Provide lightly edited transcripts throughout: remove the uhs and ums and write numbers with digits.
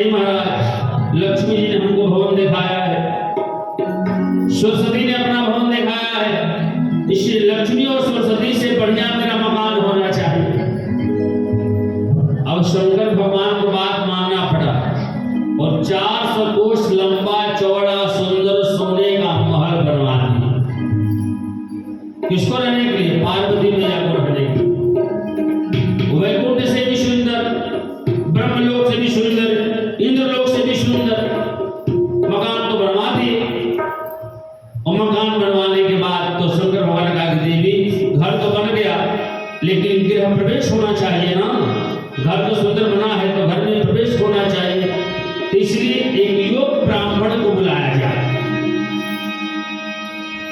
महाराज लक्ष्मी जी ने हमको भवन दिखाया है, सरस्वती ने अपना भवन दिखाया है, इसलिए लक्ष्मी और सरस्वती से बढ़िया मेरा मकान होना चाहिए। अब शंकर भगवान को बात मानना पड़ा और 400 कोस लंबा चौड़ा सुंदर सोने का महल बनवा दिया। किसको रहने के लिए? पार्वती मैया को रहने के लिए। वैकुंठ से भी सुंदर, ब्रह्मलोक से भी सुंदर, इंद्रलोक से भी सुंदर मकान तो बनवा दिए। और मकान बनवाने के बाद तो शंकर भगवान का देवी घर तो बन गया, लेकिन गृह प्रवेश होना चाहिए ना। घर तो सुंदर बना है तो घर में प्रवेश होना चाहिए, इसलिए एक योग ब्राह्मण को बुलाया जाए।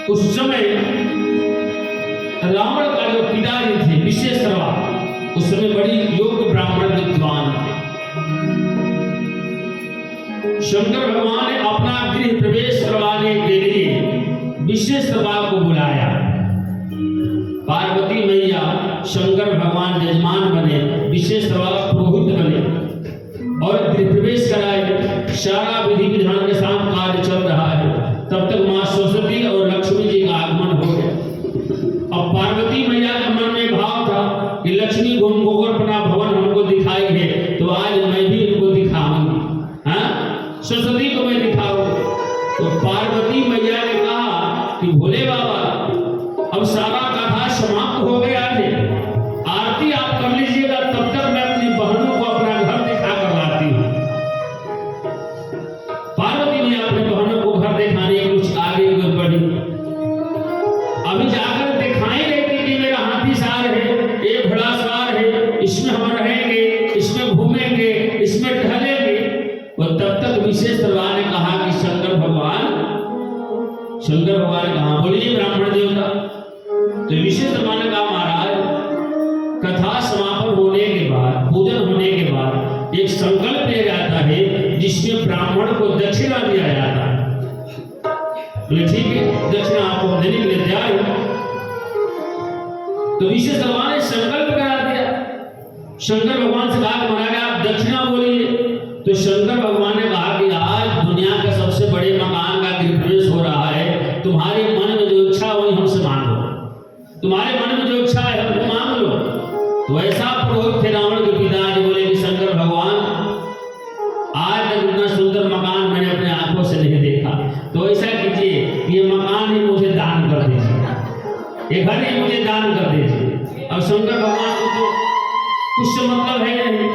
उस समय रावण का जो पिताजी थे विश्वेश्वरवा, उस समय बड़ी योग ब्राह्मण विद्वान थे। शंकर भगवान ने अपना गृह प्रवेश करवाने के लिए विश्वेश्वरवा को बुलाया। पार्वती मैया शंकर भगवान यजमान बने, विश्वेश्वरवा पुरोहित बने और गृह प्रवेश कराए। सारा विधि विधान के साथ कार्य चल रहा है, तब तक मां सरस्वती और लक्ष्मी जी का आगमन हो गया। अब पार्वती मैया के मन में भाव था कि लक्ष्मी घूम अपना भवन हमको दिखाई है, तो आज मैं भी इनको दिखाऊंगी, सरस्वती को मैं दिखाऊं। तो पार्वती मैया ने कहा कि भोले बाबा अब सारा कथा समाप्त हो गया है, आरती आप कर लीजिएगा, तब तक मैं अपनी बहनों को अपना घर दिखा कर लाती हूँ। पार्वती मैया अपने बहनों को घर दिखाने के कुछ आगे बढ़ी। अभी जाकर दिखाई देती कि मेरा हाथी सार है, एक घोड़ा सवार है, इसमें हम रहेंगे, इसमें घूमेंगे, इसमें टहलेंगे। और तब तक विश्वेश्वरवा ने कहा कि शंकर भगवान कहा, बोलिए ब्राह्मण देवता। तो विश्वेश्वरवा ने कहा, महाराज कथा समापन होने के बाद, पूजन होने के बाद एक संकल्प लिया जाता है जिसमें ब्राह्मण को दक्षिणा दिया जाता है। बोले ठीक है, दक्षिणा आपको देने के लिए तैयार है। तो विश्वेश्वरवा ने संकल्प करा दिया। शंकर भगवान से कहा, महाराज आप दक्षिणा बोलिए। तो शंकर भगवान ने कहा कि आज दुनिया का सबसे बड़े मकान का गृह प्रवेश हो रहा है, तुम्हारे मन में जो इच्छा वही हमसे मांगो, तुम्हारे मन में जो इच्छा है हमको मांग लो। तो ऐसा पुरोहित थे रावण के पिताजी, बोले कि शंकर भगवान आज तक इतना सुंदर मकान मैंने अपने आंखों से नहीं देखा, तो ऐसा कीजिए ये मकान ही मुझे दान कर दीजिए, ये घर ही मुझे दान कर दीजिए। अब शंकर भगवान को तो कुछ मतलब है नहीं।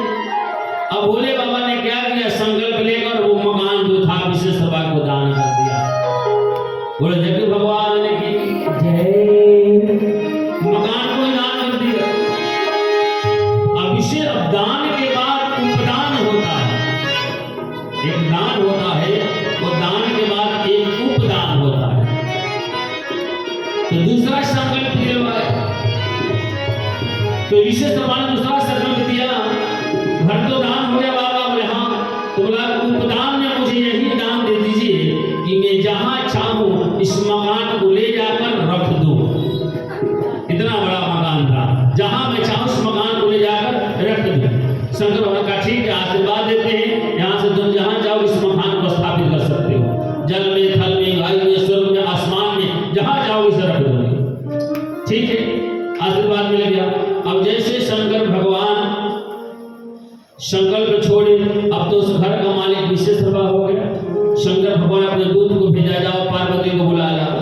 अब भोले बाबा ने क्या किया, संकल्प लेकर वो मकान जो था विश्वेश्वरवा को दान कर दिया। बोले जय भगवान की जय, मकान को दान कर दिया। अब इसे दान के बाद उपदान होता है, एक दान होता है, वो दान के बाद एक उपदान होता है। तो दूसरा संकल्प दिलवाया, तो विश्वेश्वरवा ने दूसरा संकल्प दिया, घर तो दान हो गया बाबा। बोले हाँ। तो बोला उपदान में मुझे यही दान दे दीजिए कि मैं जहां चाहूं इस मकान को ले जाकर रख दूं। इतना बड़ा मकान था, जहां मैं चाहूं इस मकान को ले जाकर रख दूं। शंकर भगवान का ठीक है, आशीर्वाद देते हैं, यहाँ से तुम जहां जाओ इस मकान को स्थापित कर सकते हो, जल में, थल में, वायु में, स्वर्ग में, आसमान में, जहां जाओ इसे रख दोगे। ठीक है, आशीर्वाद मिल गया। अब जैसे शंकर भगवान संकल्प छोड़े, अब तो उस घर का मालिक विश्वेश्वरवा हो गया। शंकर भगवान अपने दूत को भेजा, जाओ पार्वती को बुला लाओ।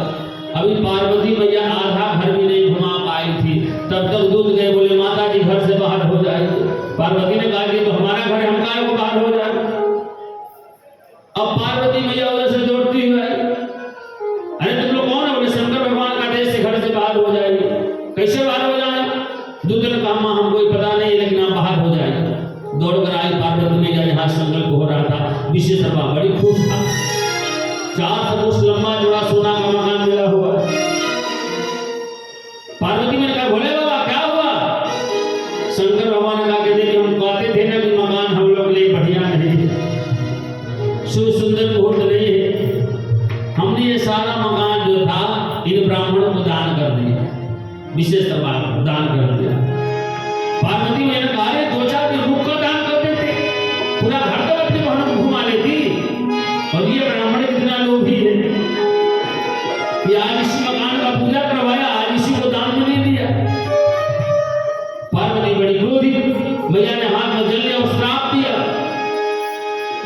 अभी पार्वती मैया आधा घर भी नहीं घुमा पाई थी, तब तक दूत गए, बोले माता जी घर से बाहर हो जाएगी। पार्वती ने कहा कि तो हमारा घर हम काहे को बाहर हो जाए। अब पार्वती मैया उधर से दौड़ती हुई आई, अरे तुम लोग कौन है? बोले शंकर भगवान का देश से घर से बाहर हो जाएगी। कैसे बाहर हो जाए? दूत ने कहा मां हमको पता नहीं, लेकिन आप बाहर हो जाएगी। दौड़कर आई पार्वती मैया, जहां संकल्प हो रहा था। विश्वेश्वरवा बड़ी खुश था, 400 कोस लंबा चौड़ा सोना का मकान मिला हुआ। पार्वती ने कहा भोले बाबा क्या हुआ? शंकर भगवान ने कहा कि हम कहते थे ना कि मकान हम लोग लिए बढ़िया नहीं, सुंदर मुहूर्त नहीं है, हमने ये सारा मकान जो था इन ब्राह्मणों को दान कर दिया, विश्वेश्वरवा को दान कर दिया। पार्वती मैया ने कहा 2-4 दिन रुक कर दान कर देते, पूरा घर तो अपनी बहनों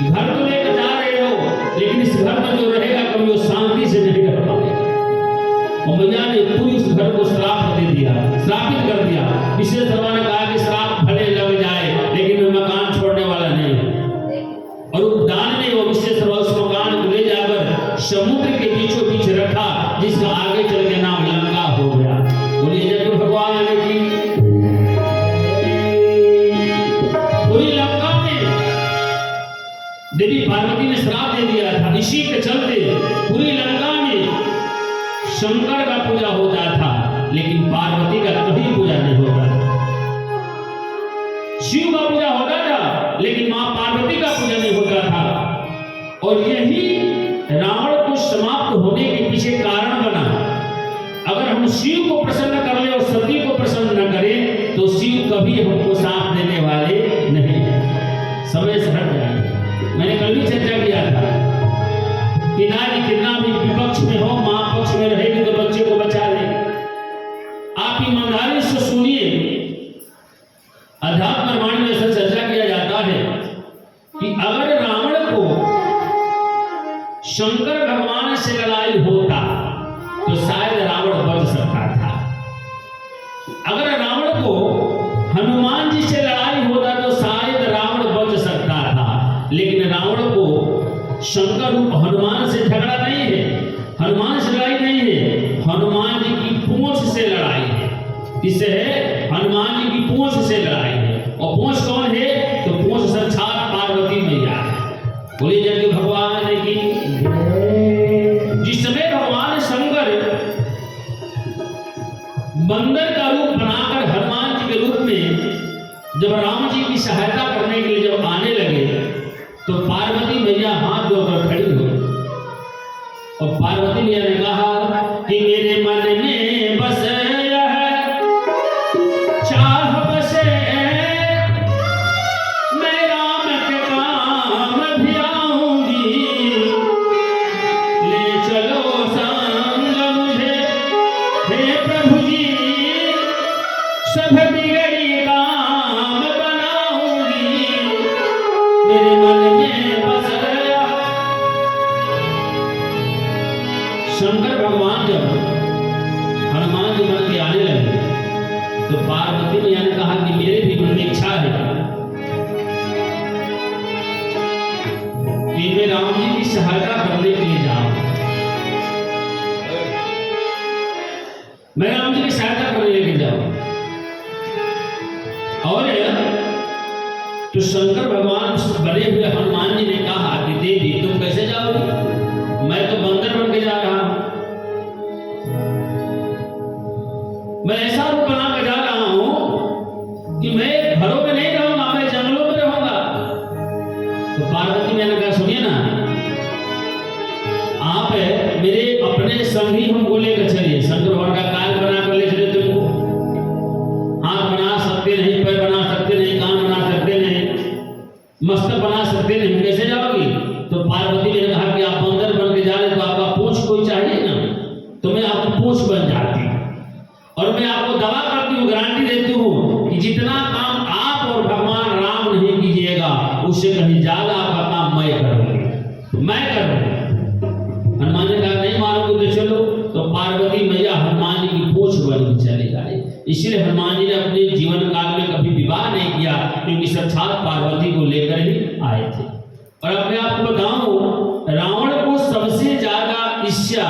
घर तो लेकर जा रहे हो, लेकिन इस घर में जो रहेगा कभी वो शांति से नहीं रह पाएगा। और मैया ने पूरी उस घर को श्राप दे दिया, श्रापित कर दिया। विशेष धर्म ने कहा कि श्राप भले लग जाए लेकिन वो मकान छोड़ने वाला नहीं है। और उस दान ने वो विशेष उस मकान को ले जाकर समुद्र के बीचों बीच रखा, जिसका आगे चल के नाम लंका हो गया। बोलिए जय भगवान की। पूरी लंका में देवी पार्वती ने श्राप दे दिया था, इसी के चलते पूरी लंका में शंकर का पूजा होता था, लेकिन पार्वती का कभी पूजा नहीं होता था। शिव का पूजा होता था, लेकिन मां पार्वती का पूजा नहीं होता था। और यही रावण को समाप्त होने के पीछे कारण बना। अगर हम शिव को प्रसन्न कर ले और सती को प्रसन्न न करें तो शिव कभी हमको साथ देने वाले नहीं है, समय से हट जाएंगे। मैंने कल भी चर्चा किया था कि नारी कितना भी विपक्ष में हो, मां पक्ष में रहेगी तो बच्चे को बचा ले। आप ईमानदारी से सुनिए, अध्यात्म रामायण में ऐसा चर्चा किया जाता है कि अगर रावण को शंकर भगवान से लड़ाई होता तो शायद रावण बच सकता था। अगर रावण को हनुमान जी से लड़ाई होता तो शायद रावण बच सकता था। लेकिन रावण को शंकर रूप हनुमान से झगड़ा नहीं है, हनुमान से लड़ाई नहीं है, हनुमान जी की पूंछ से लड़ाई है। किससे है? हनुमान जी की पूंछ से लड़ाई है। और पूंछ कौन है? तो पूंछ साक्षात पार्वती मैया है। बोलिए जय भगवान की। जिस समय भगवान शंकर बंदर का रूप बनाकर हनुमान जी के रूप में जब राम जी की सहायता करने के लिए जब आने लगे तो पार्वती मैया हाथ जोड़कर खड़ी हो। और पार्वती मैया ने कहा कि मेरे मन में बस चाह बसे, मैं राम के काम भी आऊंगी, ले चलो संग मुझे हे प्रभु जी, सब बिगड़ी काम बनाऊंगी, मेरे मन में बस। शंकर भगवान जब हनुमान जी मन के आने लगे तो पार्वती मैया ने कहा कि मेरे भी मन में इच्छा है कि मैं राम जी की सहायता करने के लिए जाऊं, मैं राम जी की सहायता करने लेके जाऊं। और तो शंकर भगवान बने हुए हनुमान जी ने कहा कि देवी तुम कैसे जाओगी? मैं तो बंदर बन के जा रहा हूं, मैं ऐसा रूप बना के जा रहा हूं कि मैं घरों में नहीं रहूंगा, मैं जंगलों में रहूंगा। तो पार्वती मैंने कहा सुनिए ना, आप मेरे अपने संग ही हमको लेकर चलिए। शंकर भगवान का काल बना कर ले चले तुमको, हाथ बना सकते नहीं, पैर बना सकते नहीं, कान बना सकते नहीं, मस्तक बना सकते नहीं, कैसे जाओगी? तो पार्वती ने कहा कि आप बंदर बन के जा रहे तो आपका पूंछ कोई चाहिए ना, तो मैं आपकी पूंछ बन जाती। और मैं आपको दवा करती हूँ, गारंटी देती हूँ कि जितना काम आप और भगवान राम नहीं कीजिएगा उससे कहीं ज्यादा आपका काम मैं करूंगी, मैं करूंगी। हनुमान जी कहा नहीं मानोगे तो चलो। तो पार्वती मैया हनुमान जी की पूंछ बन के चले गए। इसलिए हनुमान जी ने अपने जीवन काल में कभी विवाह नहीं किया, क्योंकि साक्षात पार्वती को लेकर ही आए थे। और अब मैं आपको बताऊं, रावण को सबसे ज्यादा ईर्ष्या,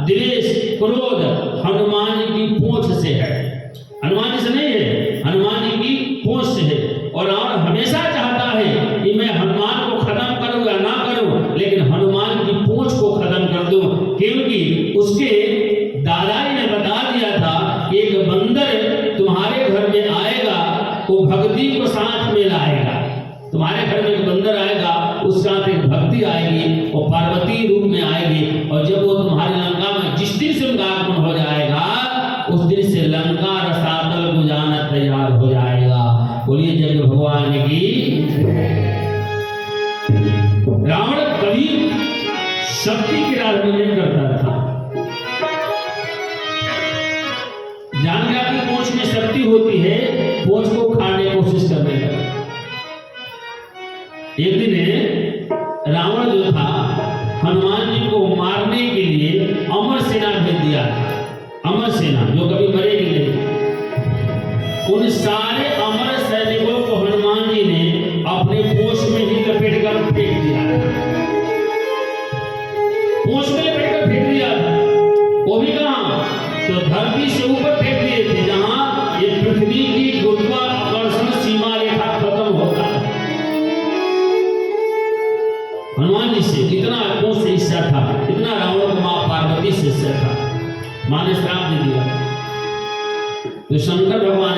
द्वेष, क्रोध हनुमान जी की पूंछ से है, हनुमान जी से नहीं है, हनुमान जी की पूंछ से है। और रावण हमेशा चाहता है कि मैं हनुमान को खत्म करूं या ना करूं, लेकिन हनुमान की पूंछ को खत्म कर दूं, क्योंकि उसके दादाजी ने बता दिया था कि एक बंदर तुम्हारे घर में आएगा, वो भक्ति को साथ में लाएगा। तुम्हारे घर में एक बंदर आएगा, उस साथ एक भक्ति आएगी, वो पार्वती रूप में आएगी। और जब वो तुम्हारे लंका में जिस दिन से उनका आगमन हो जाएगा, उस दिन से लंका रसातल को जाना तैयार हो जाएगा। बोलिए जय भगवान की। रावण कभी शक्ति की राजनीति नहीं करता था। जान गया कि पूंछ में शक्ति होती है, पूंछ को खाने की कोशिश करने लगा। एक दिन रावण जो था हनुमान जी को मारने के लिए अमर सेना भेज दिया। अमर सेना जो कभी मरेगी नहीं, उन सारे अमर सैनिकों को हनुमान जी ने अपने पोष में ही लपेट कर फेंक दिया। पोष में लपेट कर फेंक दिया था। वो भी कहां? तो धरती से ऊपर फेंक दिए थे, जहां ये पृथ्वी की गुरुत्वाकर्षण सीमा रेखा खत्म होता है। हनुमान जी से इतना कोष से हिस्सा था, इतना रावण को मां पार्वती से हिस्सा था। मां ने श्राप दे दिया। तो शंकर भगवान